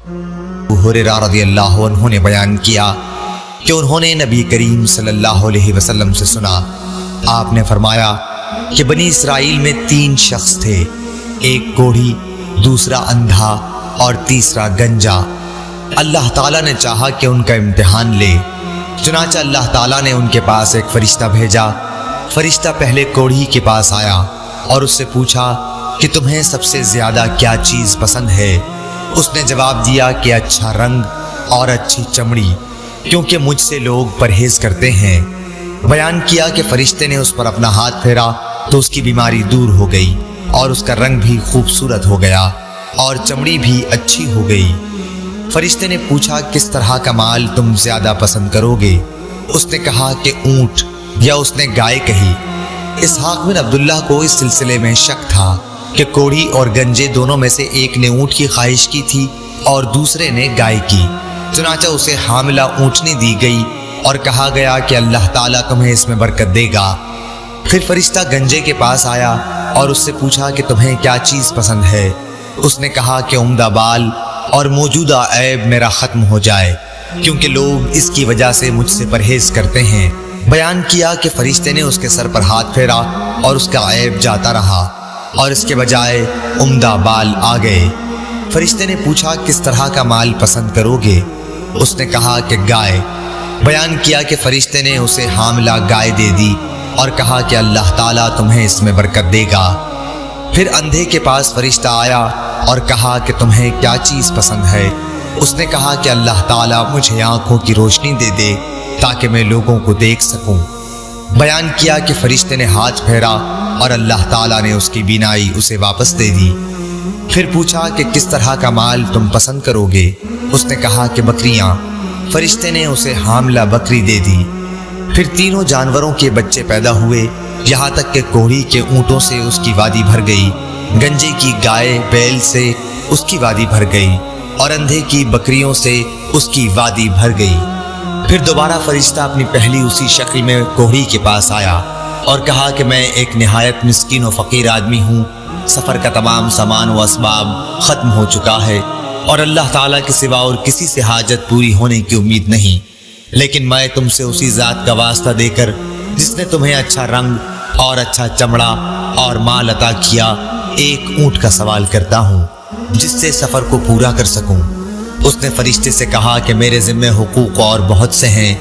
ابو ہریرہ رضی اللہ عنہ نے بیان کیا کہ انہوں نے نبی کریم صلی اللہ علیہ وسلم سے سنا، آپ نے فرمایا کہ بنی اسرائیل میں 3 شخص تھے، ایک کوڑھی، دوسرا اندھا اور تیسرا گنجا۔ اللہ تعالیٰ نے چاہا کہ ان کا امتحان لے، چنانچہ اللہ تعالیٰ نے ان کے پاس ایک فرشتہ بھیجا۔ فرشتہ پہلے کوڑھی کے پاس آیا اور اس سے پوچھا کہ تمہیں سب سے زیادہ کیا چیز پسند ہے؟ اس نے جواب دیا کہ اچھا رنگ اور اچھی چمڑی، کیونکہ مجھ سے لوگ پرہیز کرتے ہیں۔ بیان کیا کہ فرشتے نے اس پر اپنا ہاتھ پھیرا تو اس کی بیماری دور ہو گئی اور اس کا رنگ بھی خوبصورت ہو گیا اور چمڑی بھی اچھی ہو گئی۔ فرشتے نے پوچھا کس طرح کا مال تم زیادہ پسند کرو گے؟ اس نے کہا کہ اونٹ، یا اس نے گائے کہی۔ اسحاق بن عبداللہ کو اس سلسلے میں شک تھا کہ کوڑھی اور گنجے دونوں میں سے ایک نے اونٹ کی خواہش کی تھی اور دوسرے نے گائے کی، چنانچہ اسے حاملہ اونٹنی دی گئی اور کہا گیا کہ اللہ تعالیٰ تمہیں اس میں برکت دے گا۔ پھر فرشتہ گنجے کے پاس آیا اور اس سے پوچھا کہ تمہیں کیا چیز پسند ہے؟ اس نے کہا کہ عمدہ بال اور موجودہ عیب میرا ختم ہو جائے، کیونکہ لوگ اس کی وجہ سے مجھ سے پرہیز کرتے ہیں۔ بیان کیا کہ فرشتے نے اس کے سر پر ہاتھ پھیرا اور اس کا عیب جاتا رہا اور اس کے بجائے عمدہ بال آ گئے۔ فرشتے نے پوچھا کس طرح کا مال پسند کرو گے؟ اس نے کہا کہ گائے۔ بیان کیا کہ فرشتے نے اسے حاملہ گائے دے دی اور کہا کہ اللہ تعالیٰ تمہیں اس میں برکت دے گا۔ پھر اندھے کے پاس فرشتہ آیا اور کہا کہ تمہیں کیا چیز پسند ہے؟ اس نے کہا کہ اللہ تعالیٰ مجھے آنکھوں کی روشنی دے دے تاکہ میں لوگوں کو دیکھ سکوں۔ بیان کیا کہ فرشتے نے ہاتھ پھیرا اور اللہ تعالیٰ نے اس کی بینائی اسے واپس دے دی۔ پھر پوچھا کہ کس طرح کا مال تم پسند کرو گے؟ اس نے کہا کہ بکریاں۔ فرشتے نے اسے حاملہ بکری دے دی۔ پھر تینوں جانوروں کے بچے پیدا ہوئے، یہاں تک کہ کوڑھی کے اونٹوں سے اس کی وادی بھر گئی، گنجے کی گائے بیل سے اس کی وادی بھر گئی اور اندھے کی بکریوں سے اس کی وادی بھر گئی۔ پھر دوبارہ فرشتہ اپنی پہلی اسی شکل میں کوڑھی کے پاس آیا اور کہا کہ میں ایک نہایت مسکین و فقیر آدمی ہوں، سفر کا تمام سامان و اسباب ختم ہو چکا ہے اور اللہ تعالیٰ کے سوا اور کسی سے حاجت پوری ہونے کی امید نہیں، لیکن میں تم سے اسی ذات کا واسطہ دے کر جس نے تمہیں اچھا رنگ اور اچھا چمڑا اور مال عطا کیا، ایک اونٹ کا سوال کرتا ہوں جس سے سفر کو پورا کر سکوں۔ اس نے فرشتے سے کہا کہ میرے ذمہ حقوق اور بہت سے ہیں۔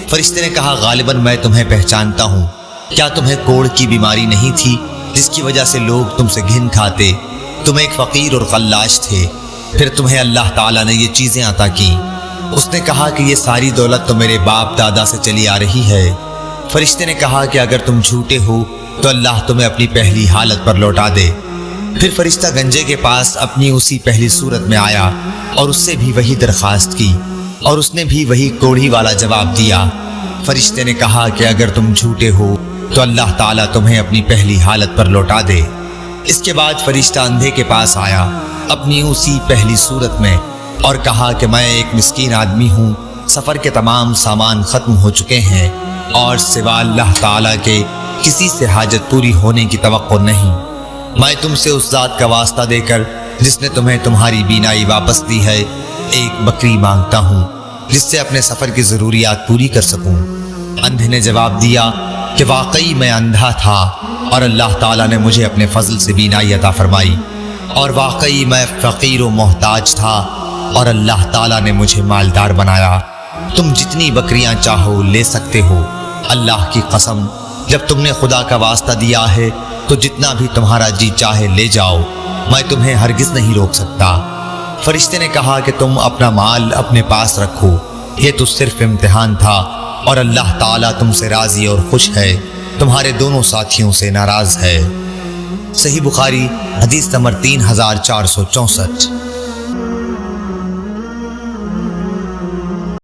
فرشتے نے کہا غالباً میں تمہیں پہچانتا ہوں، کیا تمہیں کوڑھ کی بیماری نہیں تھی جس کی وجہ سے لوگ تم سے گھن کھاتے؟ تم ایک فقیر اور خلاش تھے، پھر تمہیں اللہ تعالیٰ نے یہ چیزیں عطا کی۔ اس نے کہا کہ یہ ساری دولت تو میرے باپ دادا سے چلی آ رہی ہے۔ فرشتے نے کہا کہ اگر تم جھوٹے ہو تو اللہ تمہیں اپنی پہلی حالت پر لوٹا دے۔ پھر فرشتہ گنجے کے پاس اپنی اسی پہلی صورت میں آیا اور اس سے بھی وہی درخواست کی اور اس نے بھی وہی کوڑھی والا جواب دیا۔ فرشتے نے کہا کہ اگر تم جھوٹے ہو تو اللہ تعالیٰ تمہیں اپنی پہلی حالت پر لوٹا دے۔ اس کے بعد فرشتہ اندھے کے پاس آیا اپنی اسی پہلی صورت میں اور کہا کہ میں ایک مسکین آدمی ہوں، سفر کے تمام سامان ختم ہو چکے ہیں اور سوا اللہ تعالیٰ کے کسی سے حاجت پوری ہونے کی توقع نہیں۔ میں تم سے اس ذات کا واسطہ دے کر جس نے تمہیں تمہاری بینائی واپس دی ہے، ایک بکری مانگتا ہوں جس سے اپنے سفر کی ضروریات پوری کر سکوں۔ اندھے نے جواب دیا کہ واقعی میں اندھا تھا اور اللہ تعالیٰ نے مجھے اپنے فضل سے بینائی عطا فرمائی، اور واقعی میں فقیر و محتاج تھا اور اللہ تعالیٰ نے مجھے مالدار بنایا۔ تم جتنی بکریاں چاہو لے سکتے ہو، اللہ کی قسم جب تم نے خدا کا واسطہ دیا ہے تو جتنا بھی تمہارا جی چاہے لے جاؤ، میں تمہیں ہرگز نہیں روک سکتا۔ فرشتے نے کہا کہ تم اپنا مال اپنے پاس رکھو، یہ تو صرف امتحان تھا اور اللہ تعالیٰ تم سے راضی اور خوش ہے، تمہارے دونوں ساتھیوں سے ناراض ہے۔ صحیح بخاری حدیث نمبر 3464۔